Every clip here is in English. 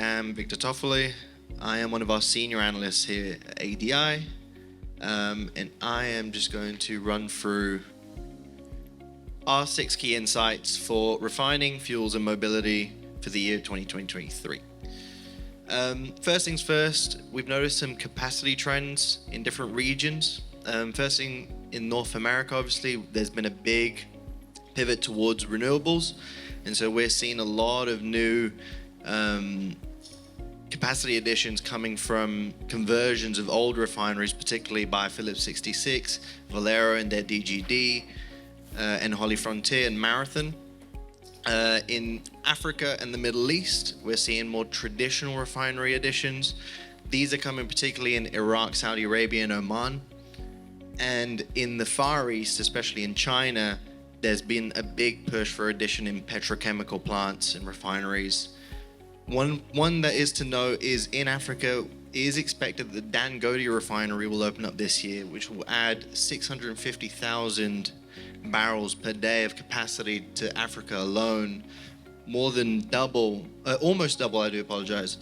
am Victor Toffoli. I am one of our senior analysts here at ADI, and I am just going to run through our 6 key insights for refining, fuels, and mobility for the year 2023. First things first, we've noticed some capacity trends in different regions. First thing, in North America, obviously, there's been a big pivot towards renewables, and so we're seeing a lot of new capacity additions coming from conversions of old refineries, particularly by Phillips 66, Valero and their DGD, and Holly Frontier and Marathon. In Africa and the Middle East, we're seeing more traditional refinery additions. These are coming particularly in Iraq, Saudi Arabia, and Oman. And in the Far East, especially in China, there's been a big push for addition in petrochemical plants and refineries. One that is to know is in Africa, it is expected that the Dangote refinery will open up this year, which will add 650,000 barrels per day of capacity to Africa alone, more than double, almost double, I do apologize,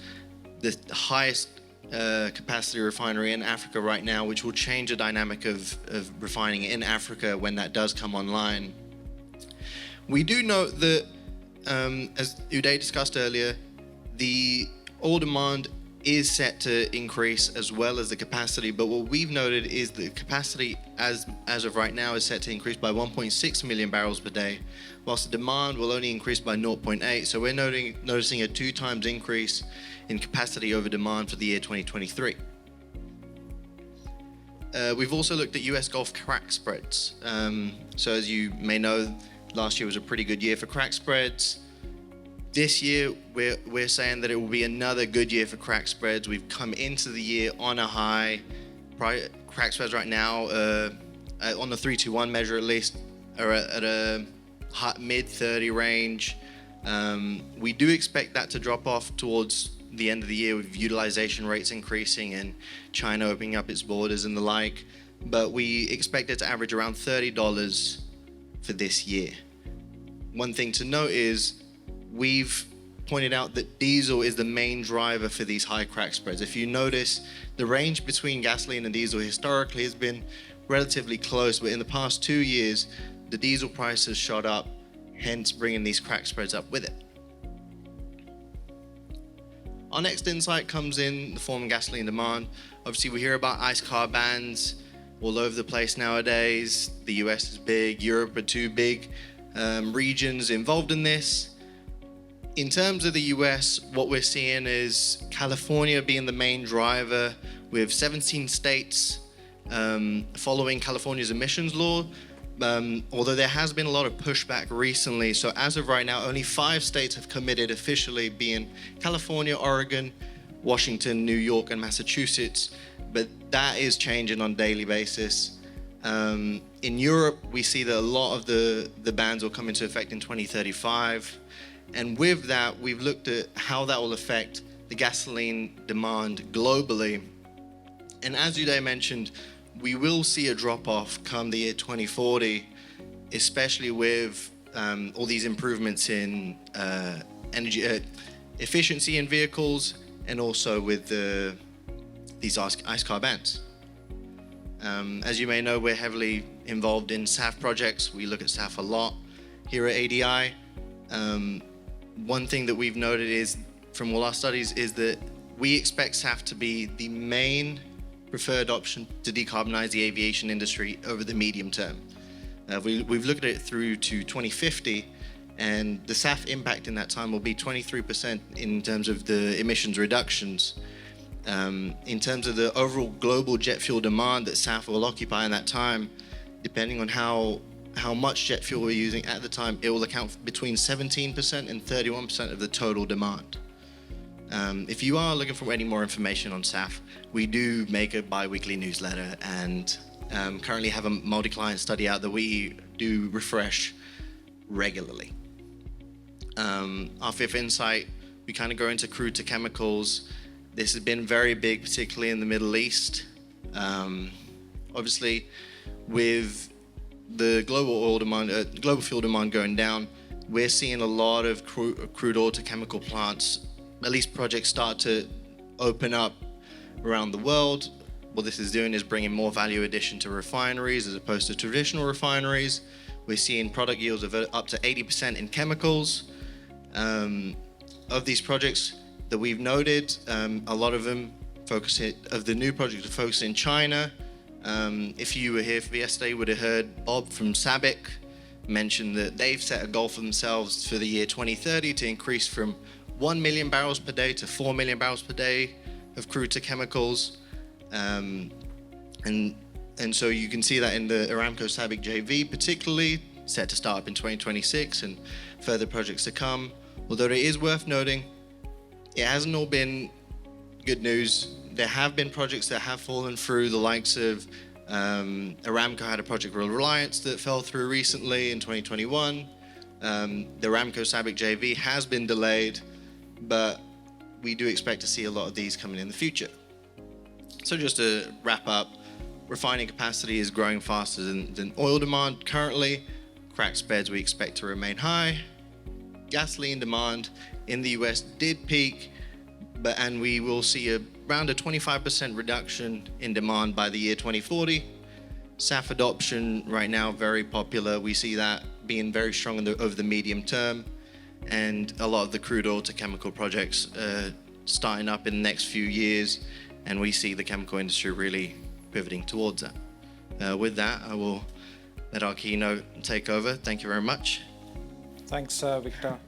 the highest capacity refinery in Africa right now, which will change the dynamic of refining in Africa when that does come online. We do note that, as Uday discussed earlier, the oil demand is set to increase as well as the capacity, but what we've noted is the capacity as of right now is set to increase by 1.6 million barrels per day, whilst the demand will only increase by 0.8. So we're noticing a 2 times increase in capacity over demand for the year 2023. We've also looked at US Gulf crack spreads. So as you may know, last year was a pretty good year for crack spreads. This year, we're saying that it will be another good year for crack spreads. We've come into the year on a high. Crack spreads right now, on the 3-2-1 measure at least, are at a mid-30 range. We do expect that to drop off towards the end of the year with utilization rates increasing and China opening up its borders and the like. But we expect it to average around $30 for this year. One thing to note is we've pointed out that diesel is the main driver for these high crack spreads. If you notice, the range between gasoline and diesel historically has been relatively close, but in the past 2 years, the diesel price has shot up, hence bringing these crack spreads up with it. Our next insight comes in the form of gasoline demand. Obviously, we hear about ICE car bans all over the place nowadays. The US is big, Europe are 2 big regions involved in this. In terms of the US, what we're seeing is California being the main driver, with 17 states following California's emissions law, although there has been a lot of pushback recently. So as of right now, only 5 states have committed officially, being California, Oregon, Washington, New York, and Massachusetts. But that is changing on a daily basis. In Europe, we see that a lot of the bans will come into effect in 2035. And with that, we've looked at how that will affect the gasoline demand globally. And as Uday mentioned, we will see a drop-off come the year 2040, especially with all these improvements in energy efficiency in vehicles, and also with these ICE car bans. As you may know, we're heavily involved in SAF projects. We look at SAF a lot here at ADI. One thing that we've noted is, from all our studies, is that we expect SAF to be the main preferred option to decarbonize the aviation industry over the medium term. We've looked at it through to 2050, and the SAF impact in that time will be 23% in terms of the emissions reductions. In terms of the overall global jet fuel demand that SAF will occupy in that time, depending on how much jet fuel we're using at the time, it will account for between 17% and 31% of the total demand. If you are looking for any more information on SAF, we do make a bi-weekly newsletter, and currently have a multi-client study out that we do refresh regularly. Our 5th insight, we kind of go into crude-to-chemicals. This has been very big, particularly in the Middle East. Obviously, with the global fuel demand going down, we're seeing a lot of crude oil to chemical plants at least projects start to open up around the world, what this is doing is bringing more value addition to refineries as opposed to traditional refineries. We're seeing product yields of up to 80% in chemicals. Of these projects that we've noted, a lot of them of the new projects are focused in China. If you were here for yesterday, you would have heard Bob from SABIC mention that they've set a goal for themselves for the year 2030 to increase from 1 million barrels per day to 4 million barrels per day of crude to chemicals. And so you can see that in the Aramco SABIC JV, particularly set to start up in 2026 and further projects to come. Although it is worth noting, it hasn't all been good news. There have been projects that have fallen through, the likes of Aramco had a project with Reliance that fell through recently in 2021. The Aramco SABIC JV has been delayed, but we do expect to see a lot of these coming in the future. So just to wrap up, refining capacity is growing faster than oil demand currently. Crack spreads we expect to remain high. Gasoline demand in the US did peak, and we will see around a 25% reduction in demand by the year 2040. SAF adoption right now very popular. We see that being very strong over the medium term, and a lot of the crude oil to chemical projects starting up in the next few years, and we see the chemical industry really pivoting towards that. With that, I will let our keynote take over. Thank you very much. Thanks, Victor.